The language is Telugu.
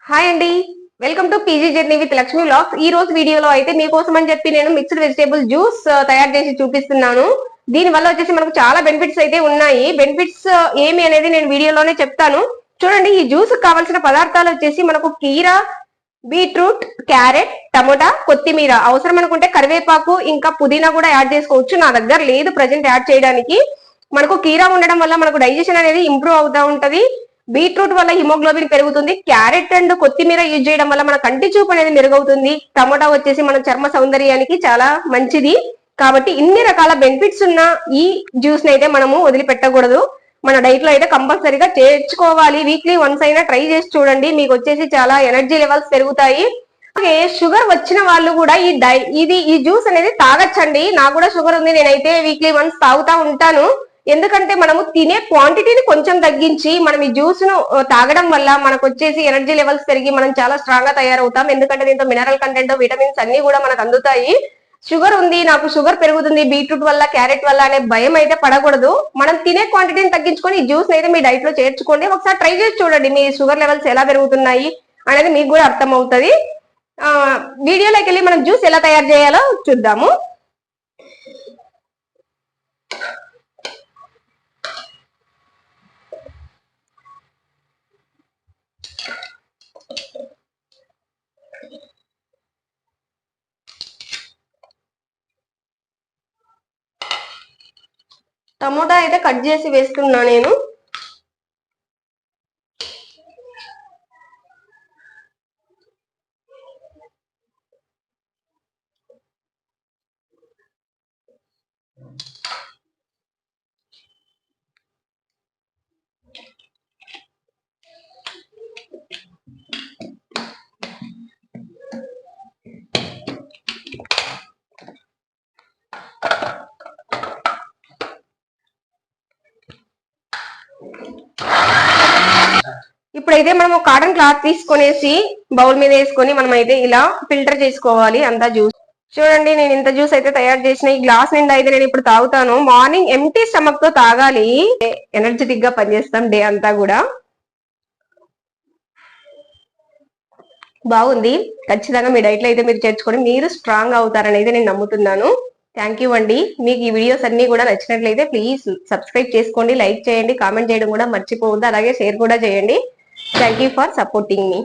హాయ్ అండి, welcome to PG journey with Lakshmi vlogs. ఈ రోజు వీడియోలో అయితే మీకోసం అని చెప్పి నేను మిక్స్డ్ వెజిటేబుల్ జ్యూస్ తయారు చేసి చూపిస్తున్నాను. దీని వల్ల వచ్చేసి మనకు చాలా బెనిఫిట్స్ అయితే ఉన్నాయి. బెనిఫిట్స్ ఏమి అనేది నేను వీడియోలోనే చెప్తాను. చూడండి, ఈ జ్యూస్ కావాల్సిన పదార్థాలు వచ్చేసి మనకు కీరా, బీట్రూట్, క్యారెట్, టమోటా, కొత్తిమీర, అవసరం అనుకుంటే కరివేపాకు ఇంకా పుదీనా కూడా యాడ్ చేసుకోవచ్చు. నా దగ్గర లేదు ప్రజెంట్ యాడ్ చేయడానికి. మనకు కీరా ఉండడం వల్ల మనకు డైజెషన్ అనేది ఇంప్రూవ్ అవుతా ఉంటది. బీట్రూట్ వల్ల హిమోగ్లోబిన్ పెరుగుతుంది. క్యారెట్ అండ్ కొత్తిమీర యూజ్ చేయడం వల్ల మన కంటి చూపు అనేది మెరుగవుతుంది. టమోటా వచ్చేసి మన చర్మ సౌందర్యానికి చాలా మంచిది. కాబట్టి ఇన్ని రకాల బెనిఫిట్స్ ఉన్న ఈ జ్యూస్ ని అయితే మనము వదిలిపెట్టకూడదు. మన డైట్ లో అయితే కంపల్సరీగా చేర్చుకోవాలి. వీక్లీ వన్స్ అయినా ట్రై చేసి చూడండి, మీకు వచ్చేసి చాలా ఎనర్జీ లెవెల్స్ పెరుగుతాయి. అలాగే షుగర్ వచ్చిన వాళ్ళు కూడా ఈ జ్యూస్ అనేది తాగొచ్చండి. నాకు కూడా షుగర్ ఉంది, నేనైతే వీక్లీ వన్స్ తాగుతా ఉంటాను. ఎందుకంటే మనము తినే క్వాంటిటీని కొంచెం తగ్గించి మనం ఈ జ్యూస్ ను తాగడం వల్ల మనకు వచ్చేసి ఎనర్జీ లెవెల్స్ పెరిగి మనం చాలా స్ట్రాంగ్ గా తయారవుతాం. ఎందుకంటే దీంతో మినరల్ కంటెంట్, విటమిన్స్ అన్ని కూడా మనకు అందుతాయి. షుగర్ ఉంది, నాకు షుగర్ పెరుగుతుంది బీట్రూట్ వల్ల, క్యారెట్ వల్ల అనే భయం అయితే పడకూడదు. మనం తినే క్వాంటిటీని తగ్గించుకొని ఈ జ్యూస్ అయితే మీ డైట్ లో చేర్చుకోండి. ఒకసారి ట్రై చేసి చూడండి, మీ షుగర్ లెవెల్స్ ఎలా పెరుగుతున్నాయి అనేది మీకు కూడా అర్థం అవుతుంది. వీడియోలోకి వెళ్ళి మనం జ్యూస్ ఎలా తయారు చేయాలో చూద్దాము. టమోటా అయితే కట్ చేసి వేస్తున్నా నేను. ఇప్పుడైతే మనం కాటన్ క్లాత్ తీసుకొనేసి బౌల్ మీద వేసుకొని మనం అయితే ఇలా ఫిల్టర్ చేసుకోవాలి అంతా జ్యూస్. చూడండి, నేను ఇంత జ్యూస్ అయితే తయారు చేసిన. ఈ గ్లాస్ నిండా అయితే నేను ఇప్పుడు తాగుతాను. మార్నింగ్ ఎంటీ స్టమక్ తో తాగాలి. ఎనర్జెటిక్ గా పనిచేస్తాం డే అంతా కూడా. బాగుంది. ఖచ్చితంగా మీ డైట్ లో అయితే మీరు చేర్చుకొని మీరు స్ట్రాంగ్ అవుతారని అయితే నేను నమ్ముతున్నాను. థ్యాంక్ యూ అండి. మీకు ఈ వీడియోస్ అన్ని కూడా నచ్చినట్లయితే ప్లీజ్ సబ్స్క్రైబ్ చేసుకోండి, లైక్ చేయండి, కామెంట్ చేయడం కూడా మర్చిపోవద్దు. అలాగే షేర్ కూడా చేయండి. Thank you for supporting me.